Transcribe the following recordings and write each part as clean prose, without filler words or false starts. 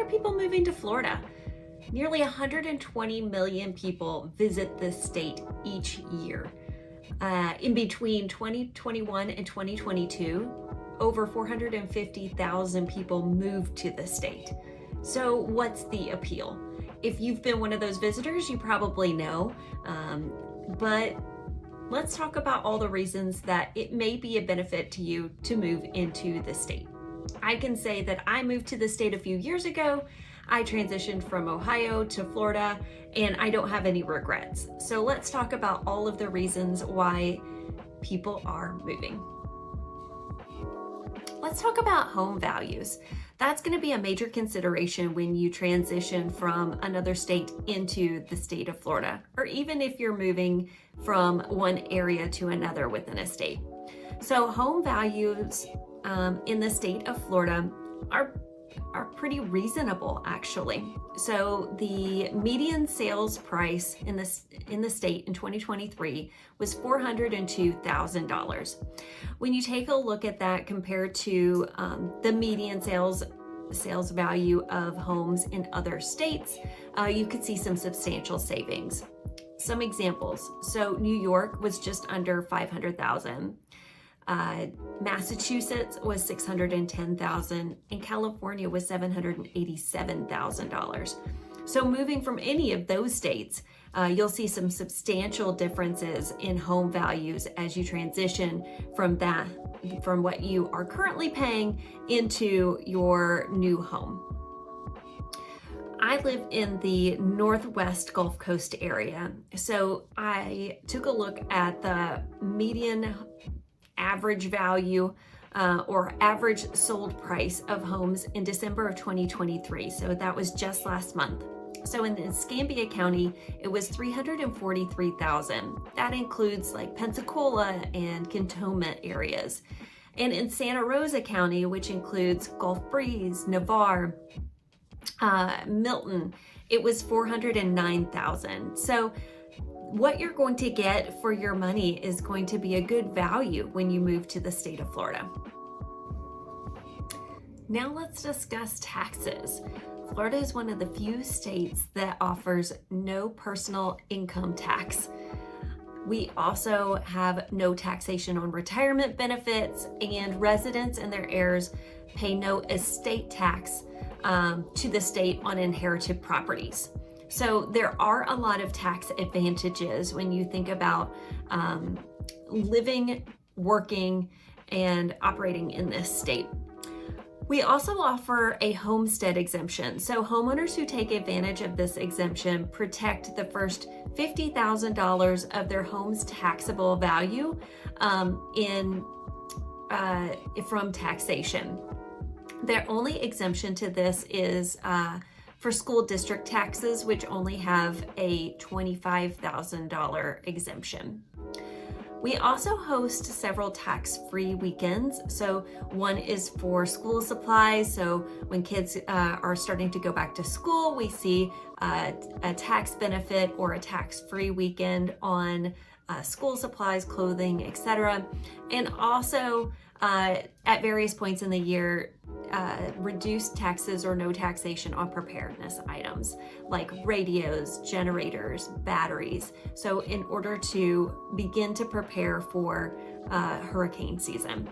are people moving to Florida? Nearly 120 million people visit this state each year. In between 2021 and 2022, over 450,000 people moved to the state. So what's the appeal? If you've been one of those visitors, you probably know, but let's talk about all the reasons that it may be a benefit to you to move into the state. I can say that I moved to the state a few years ago. I transitioned from Ohio to Florida, and I don't have any regrets. So let's talk about all of the reasons why people are moving. Let's talk about home values. That's going to be a major consideration when you transition from another state into the state of Florida, or even if you're moving from one area to another within a state. So home values in the state of Florida are pretty reasonable, actually. So the median sales price in the state in 2023 was $402,000. When you take a look at that compared to the median sales value of homes in other states, you could see some substantial savings. Some examples. So New York was just under $500,000. Massachusetts was $610,000, and California was $787,000. So moving from any of those states, you'll see some substantial differences in home values as you transition from what you are currently paying into your new home. I live in the Northwest Gulf Coast area, so I took a look at the median average value or average sold price of homes in December of 2023. So that was just last month. So in Escambia County, it was $343,000. That includes like Pensacola and Cantonment areas. And in Santa Rosa County, which includes Gulf Breeze, Navarre, Milton, it was $409,000. So what you're going to get for your money is going to be a good value when you move to the state of Florida. Now let's discuss taxes. Florida is one of the few states that offers no personal income tax. We also have no taxation on retirement benefits, and residents and their heirs pay no estate tax to the state on inherited properties. So there are a lot of tax advantages when you think about living, working, and operating in this state. We also offer a homestead exemption. So homeowners who take advantage of this exemption protect the first $50,000 of their home's taxable value from taxation. Their only exemption to this is for school district taxes, which only have a $25,000 exemption. We also host several tax-free weekends. So one is for school supplies. So when kids are starting to go back to school, we see a tax benefit or a tax-free weekend on school supplies, clothing, etc. And also at various points in the year, reduced taxes or no taxation on preparedness items like radios, generators, batteries. So in order to begin to prepare for hurricane season.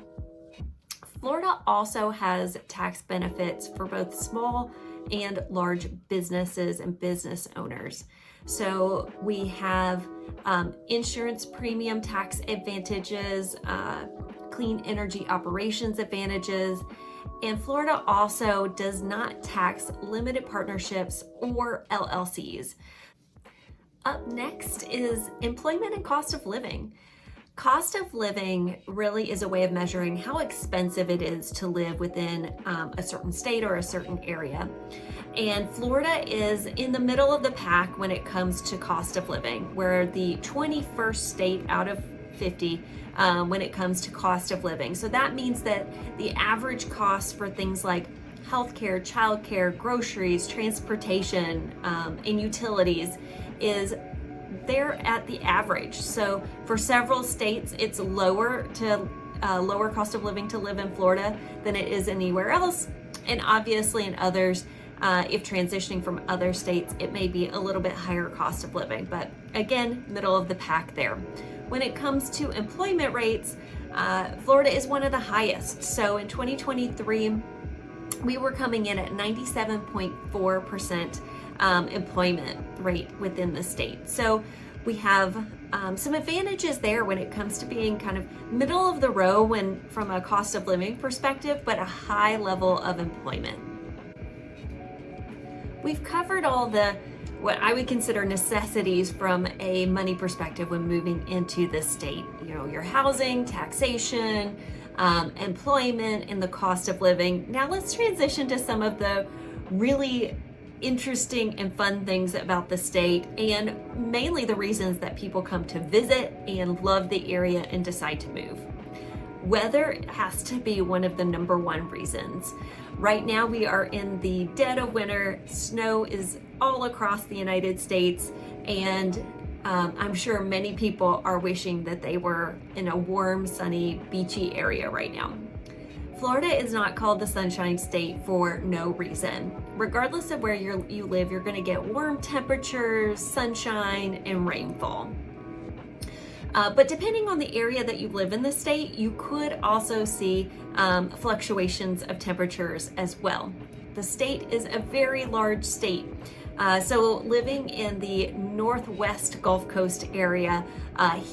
Florida also has tax benefits for both small and large businesses and business owners. So we have insurance premium tax advantages, clean energy operations advantages, and Florida also does not tax limited partnerships or LLCs. Up next is employment and cost of living. Cost of living really is a way of measuring how expensive it is to live within a certain state or a certain area. And Florida is in the middle of the pack when it comes to cost of living. We're the 21st state out of 50 when it comes to cost of living. So that means that the average cost for things like healthcare, childcare, groceries, transportation, and utilities is they're at the average. So for several states, it's lower cost of living to live in Florida than it is anywhere else. And obviously in others, If transitioning from other states, it may be a little bit higher cost of living, but again, middle of the pack there. When it comes to employment rates, Florida is one of the highest. So in 2023, we were coming in at 97.4% employment rate within the state. So we have some advantages there when it comes to being kind of middle of the row when from a cost of living perspective, but a high level of employment. We've covered all the what I would consider necessities from a money perspective when moving into the state. You know, your housing, taxation, employment, and the cost of living. Now let's transition to some of the really interesting and fun things about the state, and mainly the reasons that people come to visit and love the area and decide to move. Weather has to be one of the number one reasons. Right now we are in the dead of winter. Snow is all across the United States, and I'm sure many people are wishing that they were in a warm, sunny, beachy area right now. Florida is not called the Sunshine State for no reason. Regardless of where you live, you're going to get warm temperatures, sunshine, and rainfall. But depending on the area that you live in the state, you could also see fluctuations of temperatures as well. The state is a very large state. So living in the northwest Gulf Coast area,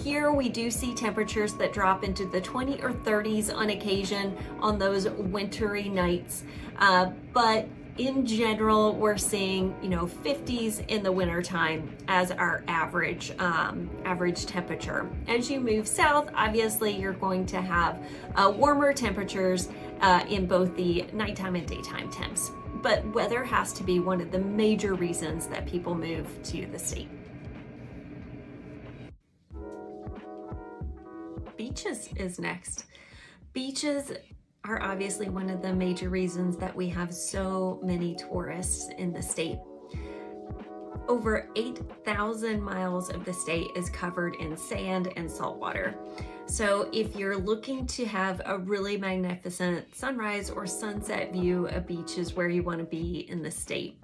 here we do see temperatures that drop into the 20 or 30s on occasion on those wintry nights. But in general, we're seeing, 50s in the wintertime as our average temperature. As you move south, obviously you're going to have warmer temperatures in both the nighttime and daytime temps. But weather has to be one of the major reasons that people move to the state. Beaches is next. Beaches are obviously one of the major reasons that we have so many tourists in the state. Over 8,000 miles of the state is covered in sand and saltwater. So if you're looking to have a really magnificent sunrise or sunset view, a beach is where you want to be in the state.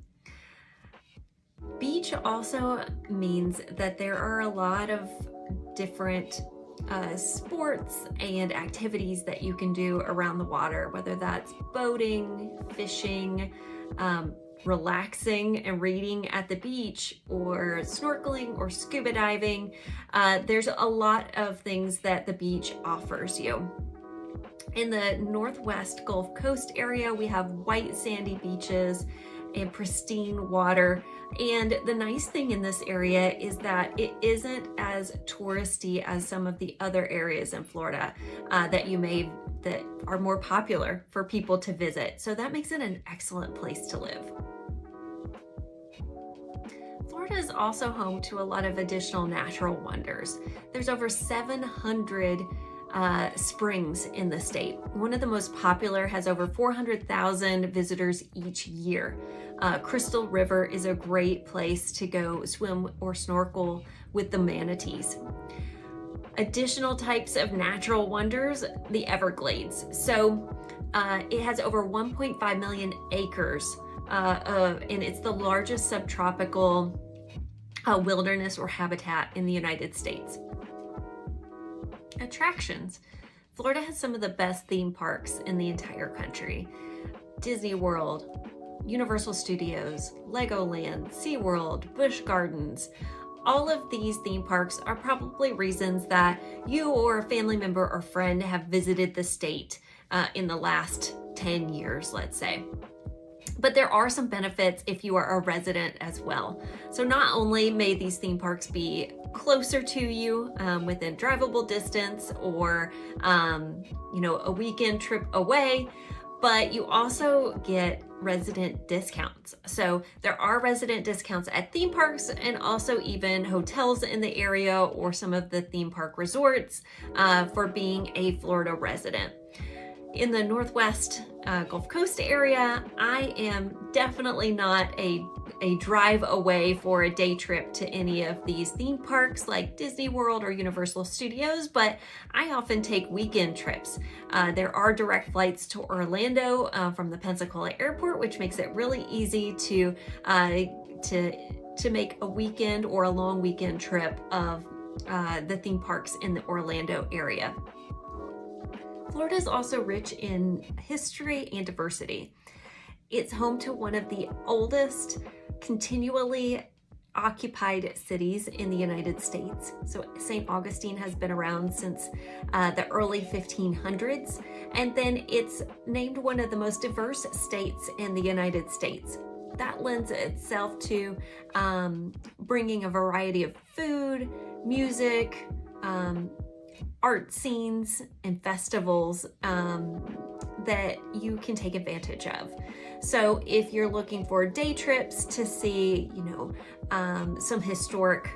Beach also means that there are a lot of different sports and activities that you can do around the water, whether that's boating, fishing, relaxing and reading at the beach, or snorkeling or scuba diving. There's a lot of things that the beach offers you. In the northwest Gulf Coast area, we have white sandy beaches and pristine water. And the nice thing in this area is that it isn't as touristy as some of the other areas in Florida that are more popular for people to visit. So that makes it an excellent place to live. Florida is also home to a lot of additional natural wonders. There's over 700 springs in the state. One of the most popular has over 400,000 visitors each year. Crystal River is a great place to go swim or snorkel with the manatees. Additional types of natural wonders, the Everglades. So it has over 1.5 million acres and it's the largest subtropical wilderness or habitat in the United States. Attractions. Florida has some of the best theme parks in the entire country. Disney World, Universal Studios, Legoland, SeaWorld, Busch Gardens. All of these theme parks are probably reasons that you or a family member or friend have visited the state in the last 10 years, let's say. But there are some benefits if you are a resident as well. So not only may these theme parks be closer to you within drivable distance or a weekend trip away, but you also get resident discounts. So there are resident discounts at theme parks and also even hotels in the area or some of the theme park resorts for being a Florida resident. In the northwest Gulf Coast area, I am definitely not a a drive away for a day trip to any of these theme parks like Disney World or Universal Studios, but I often take weekend trips. There are direct flights to Orlando from the Pensacola Airport, which makes it really easy to make a weekend or a long weekend trip of the theme parks in the Orlando area. Florida is also rich in history and diversity. It's home to one of the oldest continually occupied cities in the United States. So St. Augustine has been around since the early 1500s, and then it's named one of the most diverse states in the United States. That lends itself to bringing a variety of food, music, art scenes, and festivals that you can take advantage of. So if you're looking for day trips to see, some historic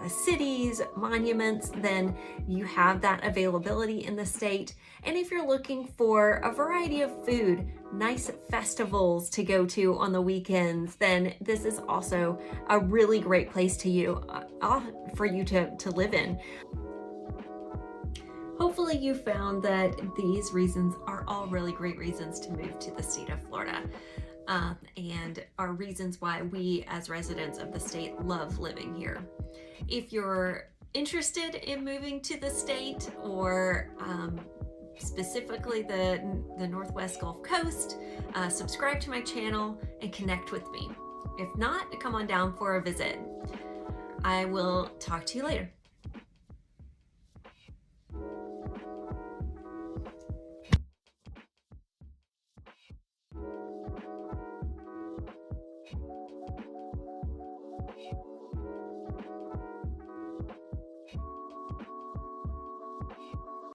cities, monuments, then you have that availability in the state. And if you're looking for a variety of food, nice festivals to go to on the weekends, then this is also a really great place for you to live in. Hopefully you found that these reasons are all really great reasons to move to the state of Florida, and are reasons why we as residents of the state love living here. If you're interested in moving to the state, or specifically the Northwest Gulf Coast, subscribe to my channel and connect with me. If not, come on down for a visit. I will talk to you later.